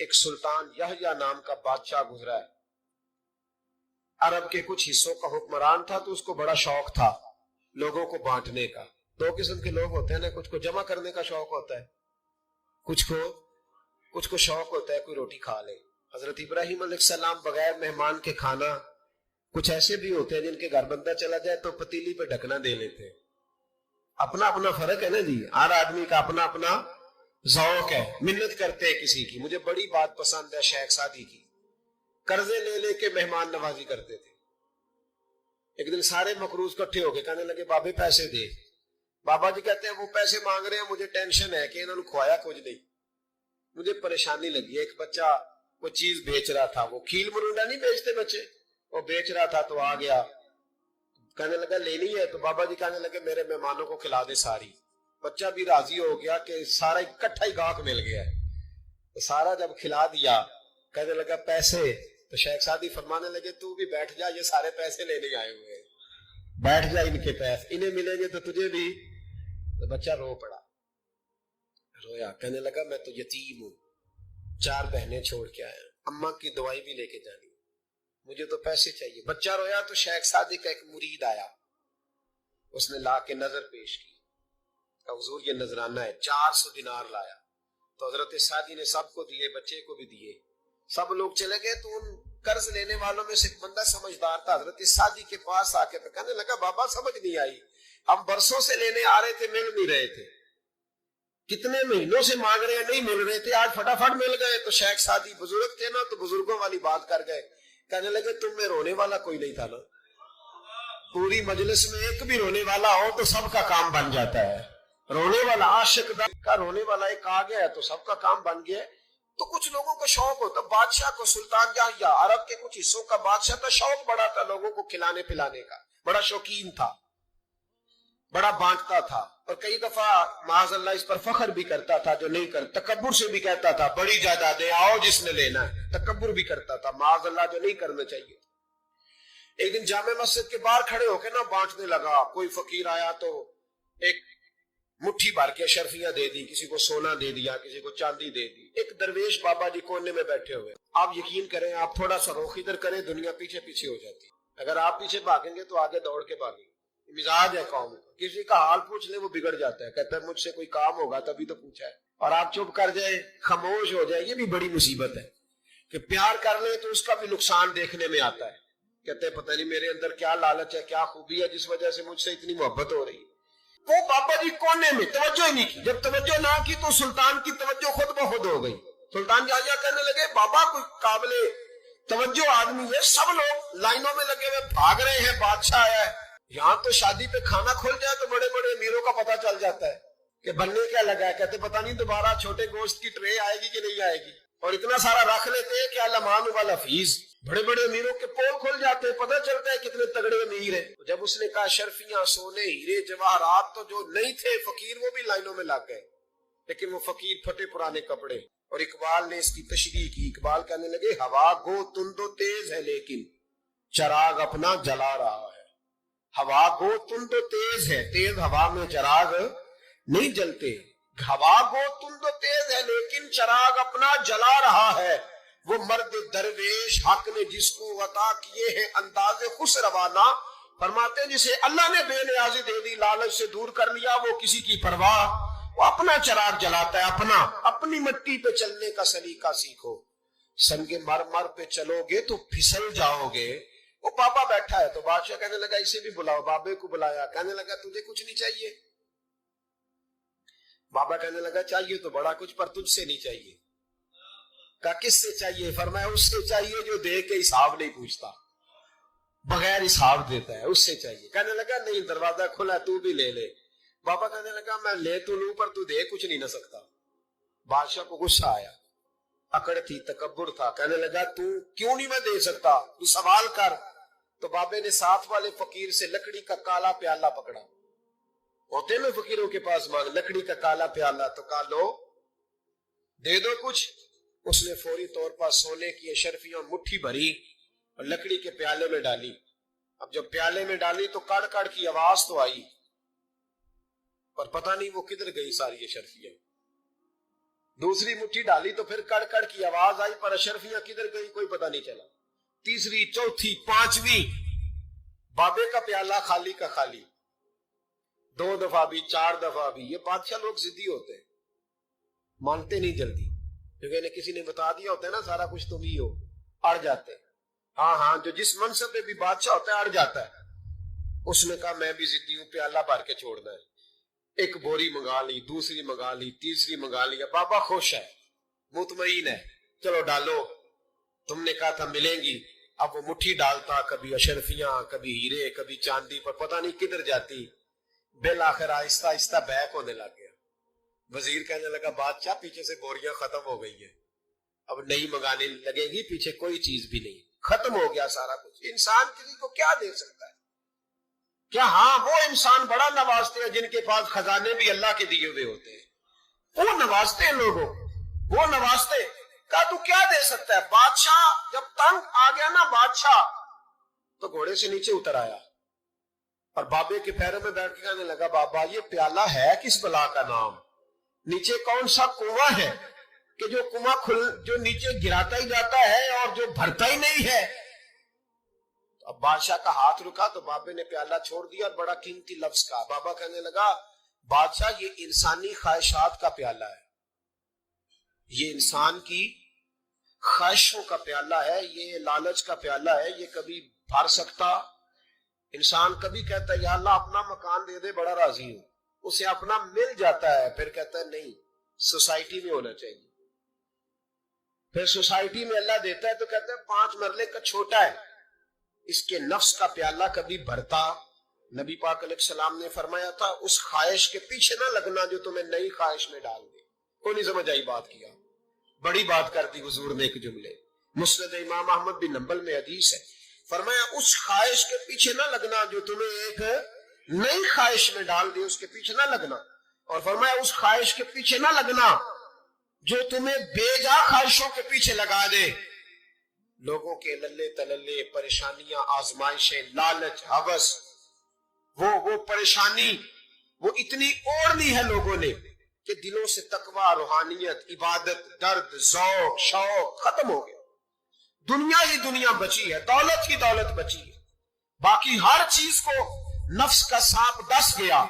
ایک سلطان یحییٰ نام کا بادشاہ گزرا ہے، عرب کے کچھ حصوں کا حکمران تھا، تو اس کو بڑا شوق تھا لوگوں کو بانٹنے کا۔ دو قسم کے لوگ ہوتے ہیں نا، کچھ کو جمع کرنے کا شوق ہوتا ہے، کچھ کو شوق ہوتا ہے کوئی روٹی کھا لے۔ حضرت ابراہیم علیہ السلام بغیر مہمان کے کھانا، کچھ ایسے بھی ہوتے ہیں جن کے گھر بندہ چلا جائے تو پتیلی پہ ڈھکنا دے لیتے ہیں۔ اپنا اپنا فرق ہے نا جی، ہر آدمی کا اپنا اپنا ذوق ہے، منت کرتے ہیں کسی کی۔ مجھے بڑی بات پسند ہے شیخ سعدی کی، قرضے لے لے کے مہمان نوازی کرتے تھے۔ ایک دن سارے مقروض کٹھے ہو کے کہنے لگے بابے پیسے دے۔ بابا جی کہتے ہیں وہ پیسے مانگ رہے ہیں، مجھے ٹینشن ہے کہ انہوں نے کھوایا کچھ نہیں، مجھے پریشانی لگی۔ ایک بچہ وہ چیز بیچ رہا تھا، وہ کھیل مرونڈا نہیں بیچتے بچے، وہ بیچ رہا تھا تو آ گیا، کہنے لگا لینی ہے؟ تو بابا جی کہنے لگے میرے مہمانوں کو کھلا دے ساری۔ بچہ بھی راضی ہو گیا کہ سارا اکٹھا ہی گاہک مل گیا ہے، تو سارا جب کھلا دیا کہنے لگا پیسے؟ تو شیخ سعدی فرمانے لگے تو بھی بیٹھ جا، یہ سارے پیسے لینے آئے ہوئے ہیں، بیٹھ جا، ان کے پیسے انہیں ملیں گے تو تجھے بھی۔ تو بچہ رو پڑا، رویا، کہنے لگا میں تو یتیم ہوں، 4 بہنیں چھوڑ کے آیا، اماں کی دوائی بھی لے کے جانی، مجھے تو پیسے چاہیے۔ بچہ رویا تو شیخ سعدی کا ایک مرید آیا، اس نے لا کے نظر پیش کی، کہ حضور یہ نذرانہ ہے، 400 دینار لایا۔ تو حضرت سعدی نے سب کو دیے، بچے کو بھی دیے، سب لوگ چلے گئے۔ تو ان قرض لینے والوں میں سے ایک بندہ سمجھدار تھا، حضرت سعدی کے پاس آ کے کہنے لگا بابا سمجھ نہیں آئی، ہم برسوں سے لینے آ رہے تھے، مل نہیں رہے تھے، کتنے مہینوں سے مانگ رہے ہیں نہیں مل رہے تھے، آج فٹافٹ مل گئے۔ تو شیخ سعدی بزرگ تھے نا، تو بزرگوں والی بات کر گئے، کہنے لگے تم میں رونے والا کوئی نہیں تھا نا، پوری مجلس میں ایک بھی رونے والا ہو تو سب کا کام بن جاتا ہے، رونے والا عاشق کا رونے والا ایک آ گیا تو سب کا کام بن گیا۔ تو کچھ لوگوں کو شوق ہوتا، بادشاہ کو، سلطان یحییٰ عرب کے کچھ حصوں کا بادشاہ تھا، شوق بڑا تھا لوگوں کو کھلانے پلانے کا، بڑا شوقین تھا، بڑا بانٹتا تھا، اور کئی دفعہ معاذ اللہ اس پر فخر بھی کرتا تھا جو نہیں کر، تکبر سے بھی کہتا تھا بڑی جائیدادیں آؤ جس نے لینا ہے، تکبر بھی کرتا تھا معاذ اللہ جو نہیں کرنا چاہیے۔ ایک دن جامع مسجد کے باہر کھڑے ہو کے نا بانٹنے لگا، کوئی فقیر آیا تو ایک مٹھی بھر کے اشرفیاں دے دی، کسی کو سونا دے دیا، کسی کو چاندی دے دی۔ ایک درویش بابا جی کونے میں بیٹھے ہوئے، آپ یقین کریں آپ تھوڑا سا رخ ادھر کریں دنیا پیچھے پیچھے ہو جاتی، اگر آپ پیچھے بھاگیں گے تو آگے دوڑ کے بھاگیں۔ مزاج ہے قوم کا، کسی کا حال پوچھ لے وہ بگڑ جاتا ہے، کہتا ہے مجھ سے کوئی کام ہوگا تبھی تو پوچھا ہے، اور آپ چپ کر جائیں، خاموش ہو جائے، یہ بھی بڑی مصیبت ہے کہ پیار کر لیں تو اس کا بھی نقصان دیکھنے میں آتا ہے، کہتے ہیں پتہ نہیں میرے اندر کیا لالچ ہے، کیا خوبی ہے جس وجہ سے مجھ سے اتنی محبت ہو رہی ہے۔ وہ بابا جی کونے میں توجہ ہی نہیں کی، جب توجہ نہ کی تو سلطان کی توجہ خود بخود ہو گئی۔ سلطان یحییٰ کہنے لگے بابا کوئی قابل توجہ آدمی ہے، سب لوگ لائنوں میں لگے ہوئے بھاگ رہے ہیں، بادشاہ آیا ہے، یہاں تو شادی پہ کھانا کھل جائے تو بڑے بڑے امیروں کا پتہ چل جاتا ہے کہ بننے کیا لگا ہے، کہتے پتہ نہیں دوبارہ چھوٹے گوشت کی ٹرے آئے گی کہ نہیں آئے گی، اور اتنا سارا رکھ لیتے ہیں کہ علمان والا فیس، بڑے بڑے امیروں کے پول کھل جاتے ہیں، پتہ چلتا ہے کتنے تگڑے امیر ہیں۔ تو جب اس نے کہا شرفیاں، سونے، ہیرے، جواہرات، تو جو نہیں تھے فقیر وہ بھی لائنوں میں لگ گئے، لیکن وہ فقیر پھٹے پرانے کپڑے۔ اور اقبال نے اس کی تشریح کی، اقبال کہنے لگے ہوا گو تند و تیز ہے لیکن چراغ اپنا جلا رہا ہے، ہوا گو تند و تیز ہے، تیز ہوا میں چراغ نہیں جلتے، ہوا گو تند و تیز ہے لیکن چراغ اپنا جلا رہا ہے، وہ مرد درویش حق نے جس کو عطا کیے ہیں انداز خسروانہ، فرماتے ہیں جسے اللہ نے بے نیازی دے دی، لالچ سے دور کر لیا، وہ کسی کی پرواہ، وہ اپنا چراغ جلاتا ہے، اپنی مٹی پہ چلنے کا سلیقہ سیکھو، سنگ مرمر پہ چلو گے تو پھسل جاؤ گے۔ وہ بابا بیٹھا ہے تو بادشاہ کہنے لگا اسے بھی بلاؤ، بابے کو بلایا، کہنے لگا تجھے کچھ نہیں چاہیے؟ بابا کہنے لگا چاہیے تو بڑا کچھ پر تجھ سے نہیں چاہیے۔ کہا کس سے چاہیے؟ فرمایا اس سے چاہیے جو دے کے حساب نہیں پوچھتا، بغیر حساب دیتا ہے، اس سے چاہیے۔ کہنے لگا نہیں دروازہ کھلا تو بھی لے لے۔ بابا کہنے لگا میں لے تو لوں پر تو دے کچھ نہیں نہ سکتا۔ بادشاہ کو غصہ آیا، اکڑ تھی، تکبر تھا، کہنے لگا تو کیوں نہیں میں دے سکتا، تو سوال کر۔ تو بابے نے ساتھ والے فقیر سے لکڑی کا کالا پیالہ پکڑا، ہوتے نا فقیروں کے پاس مانگ، لکڑی کا کالا پیالہ، تو کہا لو دے دو کچھ۔ اس نے فوری طور پر سونے کی اشرفیاں مٹھی بھری اور لکڑی کے پیالے میں ڈالی۔ اب جب پیالے میں ڈالی تو کڑ کڑ کی آواز تو آئی، پر پتہ نہیں وہ کدھر گئی ساری اشرفیاں۔ دوسری مٹھی ڈالی تو پھر کڑ کڑ کی آواز آئی، پر اشرفیاں کدھر گئی کوئی پتہ نہیں چلا۔ تیسری، چوتھی، پانچویں، بابے کا پیالہ خالی کا خالی، 2 دفعہ بھی 4 دفعہ بھی۔ یہ بادشاہ لوگ ضدی ہوتے ہیں، مانتے نہیں جلدی، کیونکہ انہیں کسی نے بتا دیا ہوتا ہے نا سارا کچھ تم ہی ہو، اڑ جاتے ہیں۔ ہاں جو جس منصب پہ بھی بادشاہ ہوتا ہے اڑ جاتا ہے۔ اس نے کہا میں بھی ضدی ہوں، پیالہ بھر کے چھوڑنا ہے۔ ایک بوری منگا لی، دوسری منگا لی، تیسری منگا لی۔ بابا خوش ہے، مطمئن ہے، چلو ڈالو، تم نے کہا تھا ملیں گی۔ اب وہ مٹھی ڈالتا، کبھی اشرفیاں، کبھی ہیرے، کبھی چاندی، پر پتہ نہیں کدھر جاتی۔ بالآخر آہستہ آہستہ بیک ہونے لگ گیا۔ وزیر کہنے لگا بادشاہ پیچھے سے بوریاں ختم ہو گئی ہیں، اب نہیں منگانے لگے گی، پیچھے کوئی چیز بھی نہیں، ختم ہو گیا سارا کچھ۔ انسان کسی کو کیا دے سکتا ہے؟ کیا ہاں وہ انسان بڑا نوازتے ہیں جن کے پاس خزانے بھی اللہ کے دیے ہوئے ہوتے ہیں، وہ نوازتے ہیں لوگوں، وہ نوازتے۔ کہا تو کیا دے سکتا ہے؟ بادشاہ جب تنگ آ گیا نا بادشاہ، تو گھوڑے سے نیچے اتر آیا اور بابے کے پیروں میں بیٹھ کے کہنے لگا بابا یہ پیالہ ہے کس بلا کا نام؟ نیچے کون سا کنواں ہے کہ جو کنواں جو نیچے گراتا ہی جاتا ہے اور جو بھرتا ہی نہیں ہے؟ اب بادشاہ کا ہاتھ رکا تو بابے نے پیالہ چھوڑ دیا اور بڑا قیمتی لفظ کہا۔ بابا کہنے لگا بادشاہ یہ انسانی خواہشات کا پیالہ ہے، یہ انسان کی خواہشوں کا پیالہ ہے، یہ لالچ کا پیالہ ہے، یہ کبھی بھر سکتا۔ انسان کبھی کہتا ہے یا اللہ اپنا مکان دے دے بڑا راضی ہوں، اسے اپنا مل جاتا ہے، پھر کہتا ہے نہیں سوسائٹی میں ہونا چاہیے، پھر سوسائٹی میں اللہ دیتا ہے تو کہتا ہے 5 مرلے کا چھوٹا ہے۔ اس کے نفس کا پیالہ کبھی بھرتا؟ نبی پاک علیہ السلام نے فرمایا تھا اس خواہش کے پیچھے نہ لگنا جو تمہیں نئی خواہش میں ڈال دے۔ کوئی نہیں سمجھ آئی بات؟ کیا بڑی بات کر دی حضور نے ایک جملے۔ مسند امام احمد بن حنبل میں حدیث ہے، فرمایا اس خواہش کے پیچھے نہ لگنا جو تمہیں ایک نئی خواہش میں ڈال دے، اس کے پیچھے نہ لگنا۔ اور فرمایا اس خواہش کے پیچھے نہ لگنا جو تمہیں بے جا خواہشوں کے پیچھے لگا دے۔ لوگوں کے للے تللے، پریشانیاں، آزمائشیں، لالچ، ہوس، وہ پریشانی وہ اتنی اوڑھنی ہے لوگوں نے کہ دلوں سے تقوی، روحانیت، عبادت، درد، ذوق، شوق ختم ہو گیا۔ دنیا ہی دنیا بچی ہے، دولت ہی دولت بچی ہے، باقی ہر چیز کو نفس کا سانپ ڈس گیا۔